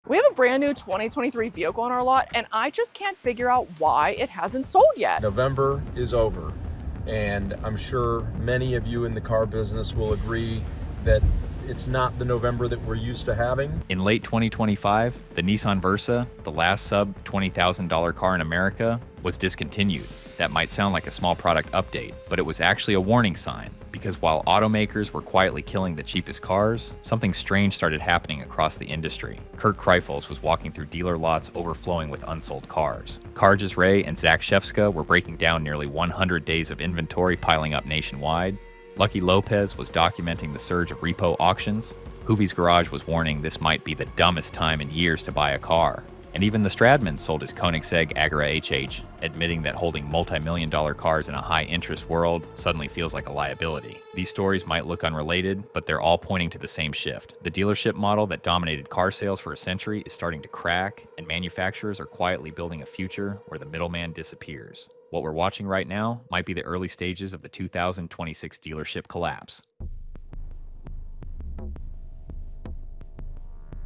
We have a brand new 2023 vehicle on our lot, and I just can't figure out why it hasn't sold yet. November is over, and I'm sure many of you in the car business will agree that it's not the November that we're used to having. In late 2025, the Nissan Versa, the last sub $20,000 car in America, was discontinued. That might sound like a small product update, but it was actually a warning sign, because while automakers were quietly killing the cheapest cars, something strange started happening across the industry. Kirk Kreifels was walking through dealer lots overflowing with unsold cars. CarEdge's Ray and Zach Shefska were breaking down nearly 100 days of inventory piling up nationwide. Lucky Lopez was documenting the surge of repo auctions. Hoovie's Garage was warning this might be the dumbest time in years to buy a car. And even the Stradman sold his Koenigsegg Agera HH, admitting that holding multi-million-dollar cars in a high-interest world suddenly feels like a liability. These stories might look unrelated, but they're all pointing to the same shift. The dealership model that dominated car sales for a century is starting to crack, and manufacturers are quietly building a future where the middleman disappears. What we're watching right now might be the early stages of the 2026 dealership collapse.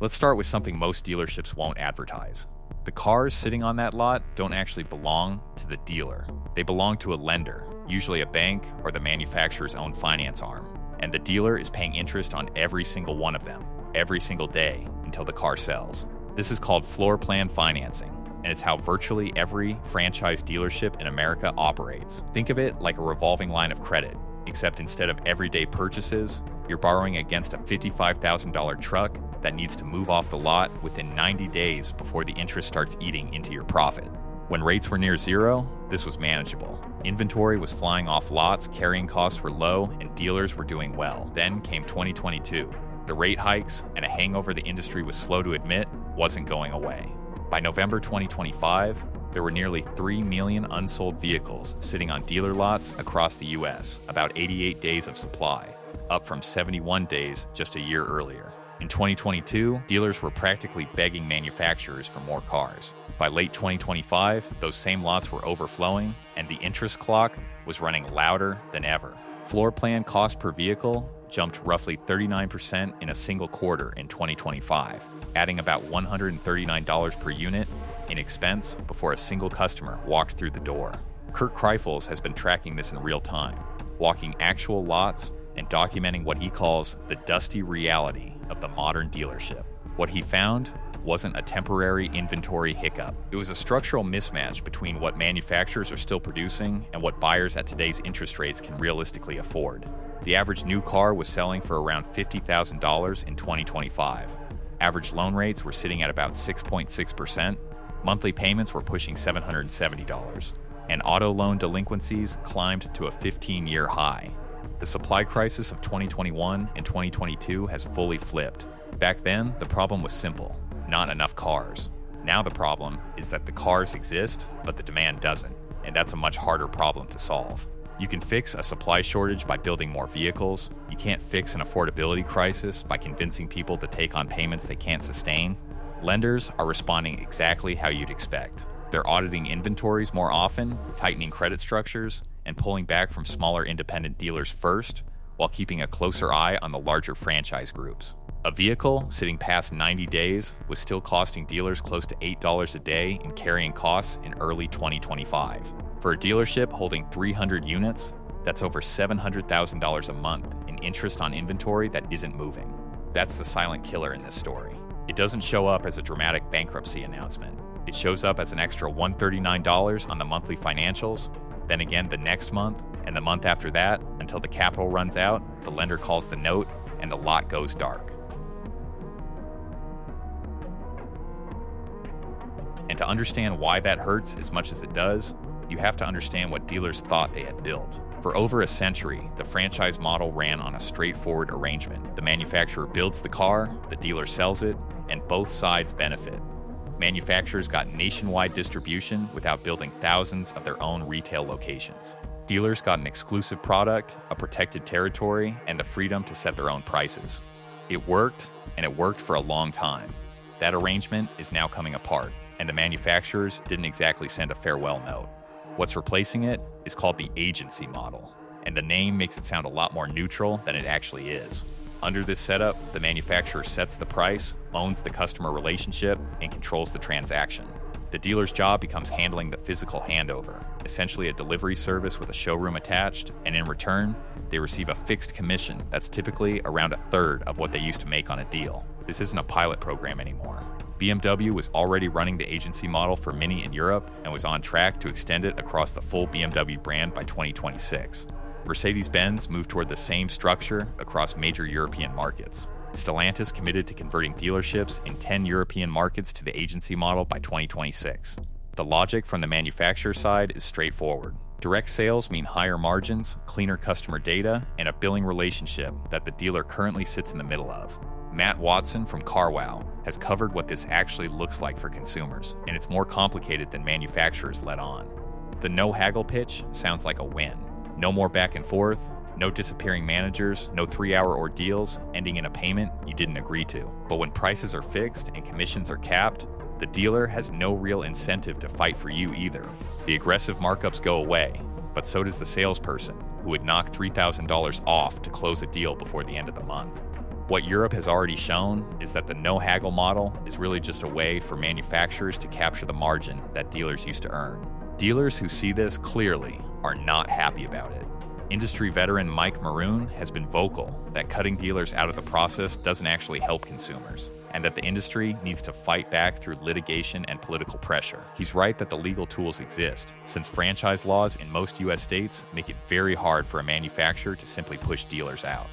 Let's start with something most dealerships won't advertise. The cars sitting on that lot don't actually belong to the dealer. They belong to a lender, usually a bank or the manufacturer's own finance arm. And the dealer is paying interest on every single one of them, every single day, until the car sells. This is called floor plan financing, and it's how virtually every franchise dealership in America operates. Think of it like a revolving line of credit, except instead of everyday purchases, you're borrowing against a $55,000 truck that needs to move off the lot within 90 days before the interest starts eating into your profit. When rates were near zero, this was manageable. Inventory was flying off lots, carrying costs were low, and dealers were doing well. Then came 2022. The rate hikes and a hangover the industry was slow to admit wasn't going away. By November 2025, there were nearly 3 million unsold vehicles sitting on dealer lots across the US, about 88 days of supply, up from 71 days just a year earlier. In 2022, dealers were practically begging manufacturers for more cars. By late 2025, those same lots were overflowing, and the interest clock was running louder than ever. Floor plan cost per vehicle jumped roughly 39% in a single quarter in 2025, adding about $139 per unit in expense before a single customer walked through the door. Kirk Kreifels has been tracking this in real time, walking actual lots and documenting what he calls the dusty reality of the modern dealership. What he found wasn't a temporary inventory hiccup. It was a structural mismatch between what manufacturers are still producing and what buyers at today's interest rates can realistically afford. The average new car was selling for around $50,000 in 2025. Average loan rates were sitting at about 6.6%. Monthly payments were pushing $770. And auto loan delinquencies climbed to a 15-year high. The supply crisis of 2021 and 2022 has fully flipped. Back then, the problem was simple: not enough cars. Now the problem is that the cars exist, but the demand doesn't, and that's a much harder problem to solve. You can fix a supply shortage by building more vehicles. You can't fix an affordability crisis by convincing people to take on payments they can't sustain. Lenders are responding exactly how you'd expect. They're auditing inventories more often, tightening credit structures, and pulling back from smaller independent dealers first, while keeping a closer eye on the larger franchise groups. A vehicle sitting past 90 days was still costing dealers close to $8 a day in carrying costs in early 2025. For a dealership holding 300 units, that's over $700,000 a month in interest on inventory that isn't moving. That's the silent killer in this story. It doesn't show up as a dramatic bankruptcy announcement. It shows up as an extra $139 on the monthly financials, then again the next month, and the month after that, until the capital runs out, the lender calls the note, and the lot goes dark. And to understand why that hurts as much as it does, you have to understand what dealers thought they had built. For over a century, the franchise model ran on a straightforward arrangement. The manufacturer builds the car, the dealer sells it, and both sides benefit. Manufacturers got nationwide distribution without building thousands of their own retail locations. Dealers got an exclusive product, a protected territory, and the freedom to set their own prices. It worked, and it worked for a long time. That arrangement is now coming apart, and the manufacturers didn't exactly send a farewell note. What's replacing it is called the agency model, and the name makes it sound a lot more neutral than it actually is. Under this setup, the manufacturer sets the price, owns the customer relationship, and controls the transaction. The dealer's job becomes handling the physical handover, essentially a delivery service with a showroom attached, and in return, they receive a fixed commission that's typically around a third of what they used to make on a deal. This isn't a pilot program anymore. BMW was already running the agency model for Mini in Europe and was on track to extend it across the full BMW brand by 2026. Mercedes-Benz moved toward the same structure across major European markets. Stellantis committed to converting dealerships in 10 European markets to the agency model by 2026. The logic from the manufacturer side is straightforward. Direct sales mean higher margins, cleaner customer data, and a billing relationship that the dealer currently sits in the middle of. Matt Watson from CarWow has covered what this actually looks like for consumers, and it's more complicated than manufacturers let on. The no haggle pitch sounds like a win. No more back and forth, no disappearing managers, no 3-hour ordeals ending in a payment you didn't agree to. But when prices are fixed and commissions are capped, the dealer has no real incentive to fight for you either. The aggressive markups go away, but so does the salesperson, who would knock $3,000 off to close a deal before the end of the month. What Europe has already shown is that the no haggle model is really just a way for manufacturers to capture the margin that dealers used to earn. Dealers who see this clearly are not happy about it. Industry veteran Mike Maroon has been vocal that cutting dealers out of the process doesn't actually help consumers, and that the industry needs to fight back through litigation and political pressure. He's right that the legal tools exist, since franchise laws in most US states make it very hard for a manufacturer to simply push dealers out.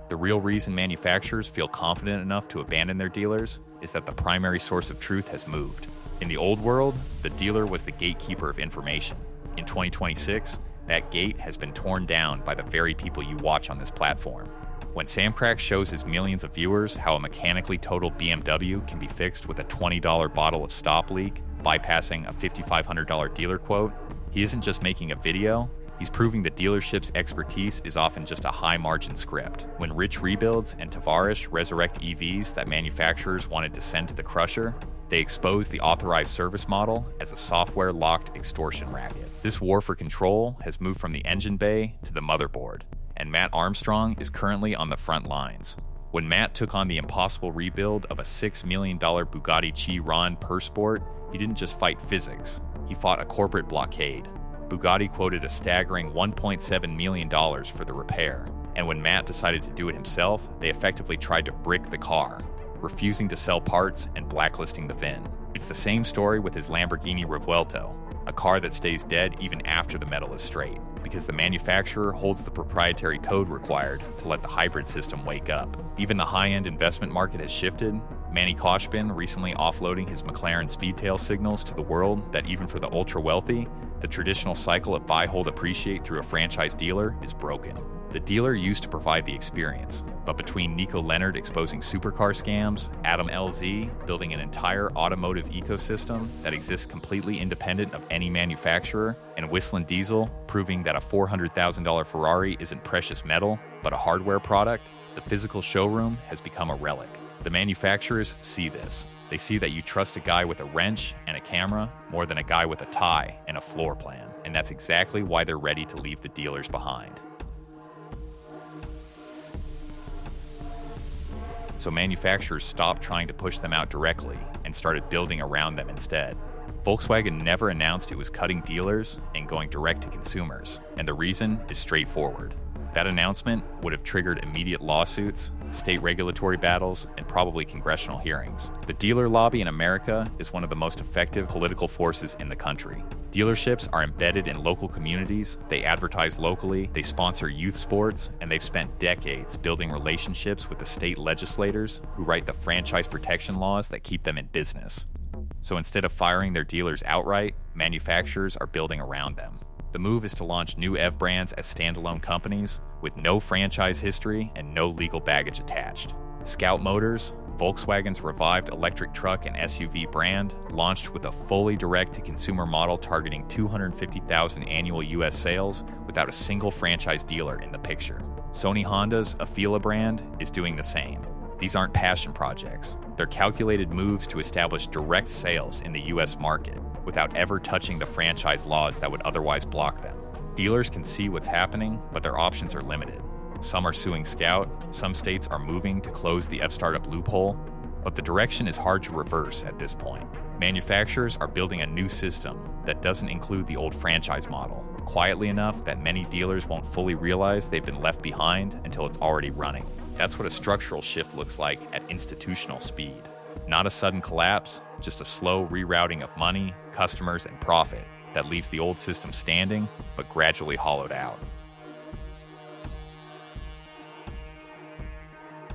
The real reason manufacturers feel confident enough to abandon their dealers is that the primary source of truth has moved. In the old world, the dealer was the gatekeeper of information. In 2026, that gate has been torn down by the very people you watch on this platform. When Samcrack shows his millions of viewers how a mechanically totaled BMW can be fixed with a $20 bottle of stop leak, bypassing a $5,500 dealer quote, he isn't just making a video, he's proving the dealership's expertise is often just a high-margin script. When Rich Rebuilds and Tavares resurrect EVs that manufacturers wanted to send to the crusher, they expose the authorized service model as a software-locked extortion racket. This war for control has moved from the engine bay to the motherboard, and Matt Armstrong is currently on the front lines. When Matt took on the impossible rebuild of a $6 million Bugatti Chiron Per Sport, he didn't just fight physics, he fought a corporate blockade. Bugatti quoted a staggering $1.7 million for the repair, and when Matt decided to do it himself, they effectively tried to brick the car, refusing to sell parts and blacklisting the VIN. It's the same story with his Lamborghini Revuelto, a car that stays dead even after the metal is straight, because the manufacturer holds the proprietary code required to let the hybrid system wake up. Even the high-end investment market has shifted. Manny Koshbin recently offloading his McLaren Speedtail signals to the world that even for the ultra-wealthy, the traditional cycle of buy, hold, appreciate through a franchise dealer is broken. The dealer used to provide the experience, but between Nico Leonard exposing supercar scams, Adam LZ building an entire automotive ecosystem that exists completely independent of any manufacturer, and Whistling Diesel proving that a $400,000 Ferrari isn't precious metal, but a hardware product, the physical showroom has become a relic. The manufacturers see this. They see that you trust a guy with a wrench and a camera more than a guy with a tie and a floor plan, and that's exactly why they're ready to leave the dealers behind. So manufacturers stopped trying to push them out directly and started building around them instead. Volkswagen never announced it was cutting dealers and going direct to consumers, and the reason is straightforward. That announcement would have triggered immediate lawsuits, state regulatory battles, and probably congressional hearings. The dealer lobby in America is one of the most effective political forces in the country. Dealerships are embedded in local communities, they advertise locally, they sponsor youth sports, and they've spent decades building relationships with the state legislators who write the franchise protection laws that keep them in business. So instead of firing their dealers outright, manufacturers are building around them. The move is to launch new EV brands as standalone companies with no franchise history and no legal baggage attached. Scout Motors, Volkswagen's revived electric truck and SUV brand, launched with a fully direct-to-consumer model targeting 250,000 annual US sales without a single franchise dealer in the picture. Sony Honda's Afeela brand is doing the same. These aren't passion projects. They're calculated moves to establish direct sales in the US market without ever touching the franchise laws that would otherwise block them. Dealers can see what's happening, but their options are limited. Some are suing Scout, some states are moving to close the F-Startup loophole, but the direction is hard to reverse at this point. Manufacturers are building a new system that doesn't include the old franchise model, quietly enough that many dealers won't fully realize they've been left behind until it's already running. That's what a structural shift looks like at institutional speed. Not a sudden collapse, just a slow rerouting of money, customers, and profit that leaves the old system standing, but gradually hollowed out.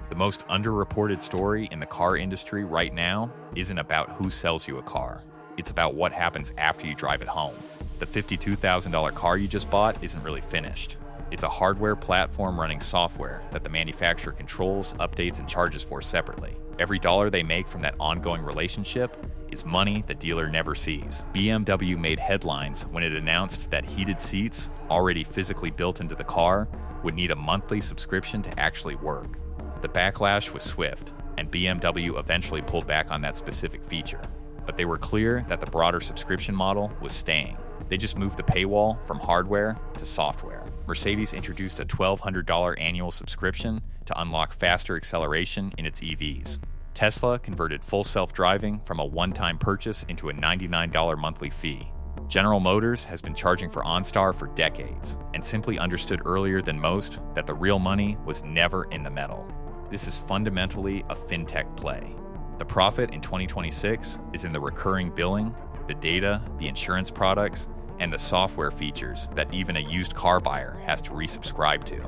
The most underreported story in the car industry right now isn't about who sells you a car. It's about what happens after you drive it home. The $52,000 car you just bought isn't really finished. It's a hardware platform running software that the manufacturer controls, updates, and charges for separately. Every dollar they make from that ongoing relationship is money the dealer never sees. BMW made headlines when it announced that heated seats, already physically built into the car, would need a monthly subscription to actually work. The backlash was swift, and BMW eventually pulled back on that specific feature. But they were clear that the broader subscription model was staying. They just moved the paywall from hardware to software. Mercedes introduced a $1,200 annual subscription to unlock faster acceleration in its EVs. Tesla converted full self-driving from a one-time purchase into a $99 monthly fee. General Motors has been charging for OnStar for decades, and simply understood earlier than most that the real money was never in the metal. This is fundamentally a fintech play. The profit in 2026 is in the recurring billing, the data, the insurance products, and the software features that even a used car buyer has to resubscribe to.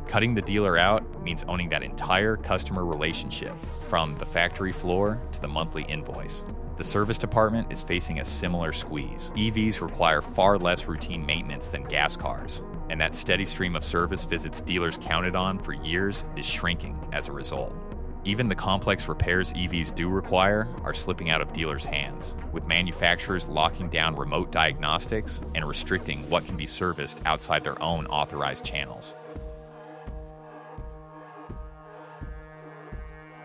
Cutting the dealer out means owning that entire customer relationship, from the factory floor to the monthly invoice. The service department is facing a similar squeeze. EVs require far less routine maintenance than gas cars, and that steady stream of service visits dealers counted on for years is shrinking as a result. Even the complex repairs EVs do require are slipping out of dealers' hands, with manufacturers locking down remote diagnostics and restricting what can be serviced outside their own authorized channels.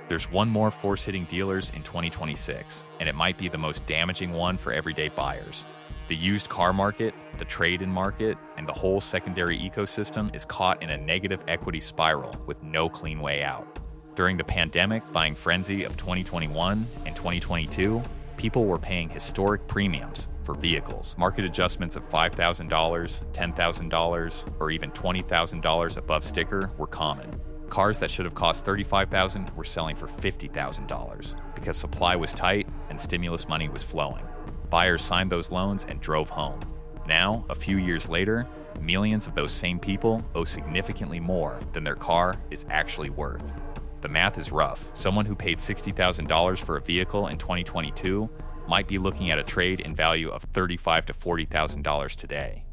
There's one more force hitting dealers in 2026, and it might be the most damaging one for everyday buyers. The used car market, the trade-in market, and the whole secondary ecosystem is caught in a negative equity spiral with no clean way out. During the pandemic buying frenzy of 2021 and 2022, people were paying historic premiums for vehicles. Market adjustments of $5,000, $10,000, or even $20,000 above sticker were common. Cars that should have cost $35,000 were selling for $50,000 because supply was tight and stimulus money was flowing. Buyers signed those loans and drove home. Now, a few years later, millions of those same people owe significantly more than their car is actually worth. The math is rough. Someone who paid $60,000 for a vehicle in 2022 might be looking at a trade in value of $35,000 to $40,000 today.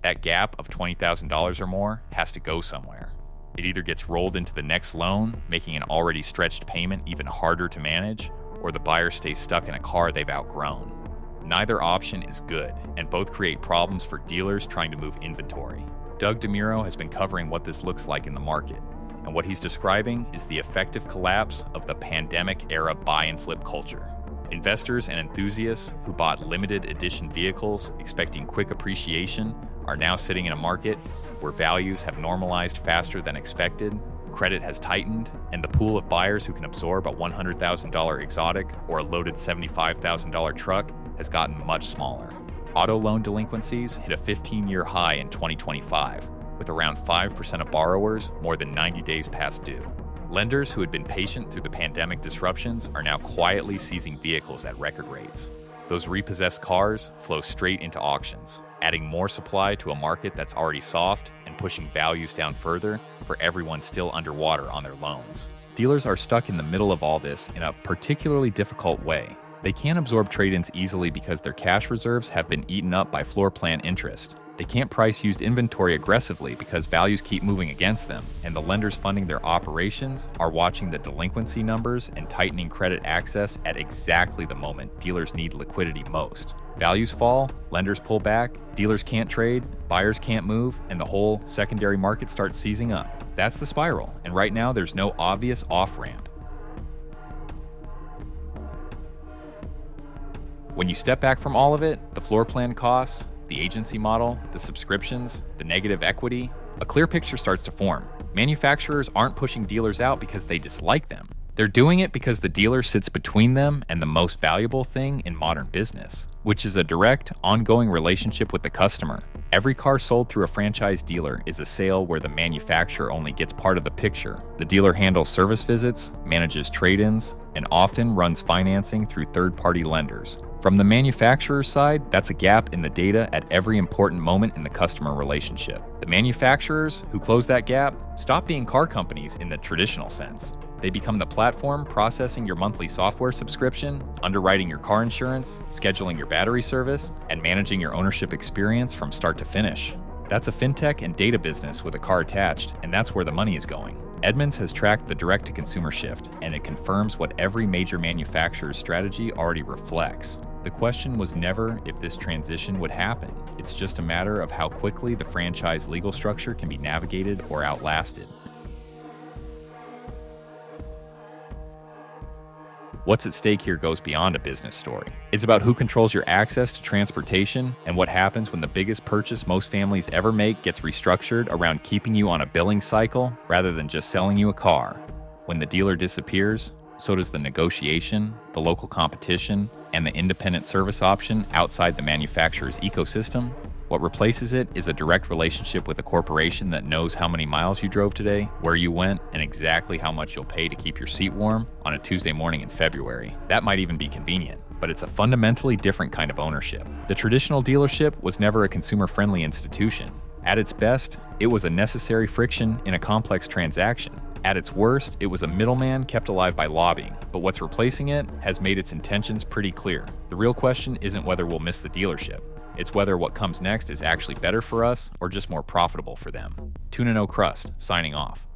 That gap of $20,000 or more has to go somewhere. It either gets rolled into the next loan, making an already stretched payment even harder to manage, or the buyer stays stuck in a car they've outgrown. Neither option is good, and both create problems for dealers trying to move inventory. Doug DeMuro has been covering what this looks like in the market, and what he's describing is the effective collapse of the pandemic-era buy and flip culture. Investors and enthusiasts who bought limited edition vehicles expecting quick appreciation are now sitting in a market where values have normalized faster than expected, credit has tightened, and the pool of buyers who can absorb a $100,000 exotic or a loaded $75,000 truck has gotten much smaller. Auto loan delinquencies hit a 15-year high in 2025, with around 5% of borrowers more than 90 days past due. Lenders who had been patient through the pandemic disruptions are now quietly seizing vehicles at record rates. Those repossessed cars flow straight into auctions, adding more supply to a market that's already soft and pushing values down further for everyone still underwater on their loans. Dealers are stuck in the middle of all this in a particularly difficult way. They can't absorb trade-ins easily because their cash reserves have been eaten up by floor plan interest. They can't price used inventory aggressively because values keep moving against them, and the lenders funding their operations are watching the delinquency numbers and tightening credit access at exactly the moment dealers need liquidity most. Values fall, lenders pull back, dealers can't trade, buyers can't move, and the whole secondary market starts seizing up. That's the spiral, and right now there's no obvious off-ramp. When you step back from all of it, the floor plan costs, the agency model, the subscriptions, the negative equity, a clear picture starts to form. Manufacturers aren't pushing dealers out because they dislike them. They're doing it because the dealer sits between them and the most valuable thing in modern business, which is a direct, ongoing relationship with the customer. Every car sold through a franchise dealer is a sale where the manufacturer only gets part of the picture. The dealer handles service visits, manages trade-ins, and often runs financing through third-party lenders. From the manufacturer's side, that's a gap in the data at every important moment in the customer relationship. The manufacturers who close that gap stop being car companies in the traditional sense. They become the platform processing your monthly software subscription, underwriting your car insurance, scheduling your battery service, and managing your ownership experience from start to finish. That's a fintech and data business with a car attached, and that's where the money is going. Edmunds has tracked the direct-to-consumer shift, and it confirms what every major manufacturer's strategy already reflects. The question was never if this transition would happen. It's just a matter of how quickly the franchise legal structure can be navigated or outlasted. What's at stake here goes beyond a business story. It's about who controls your access to transportation and what happens when the biggest purchase most families ever make gets restructured around keeping you on a billing cycle rather than just selling you a car. When the dealer disappears, so does the negotiation, the local competition, and the independent service option outside the manufacturer's ecosystem. What replaces it is a direct relationship with a corporation that knows how many miles you drove today, where you went, and exactly how much you'll pay to keep your seat warm on a Tuesday morning in February. That might even be convenient, but it's a fundamentally different kind of ownership. The traditional dealership was never a consumer-friendly institution. At its best, it was a necessary friction in a complex transaction. At its worst, it was a middleman kept alive by lobbying, but what's replacing it has made its intentions pretty clear. The real question isn't whether we'll miss the dealership. It's whether what comes next is actually better for us or just more profitable for them. Tuna No Crust, signing off.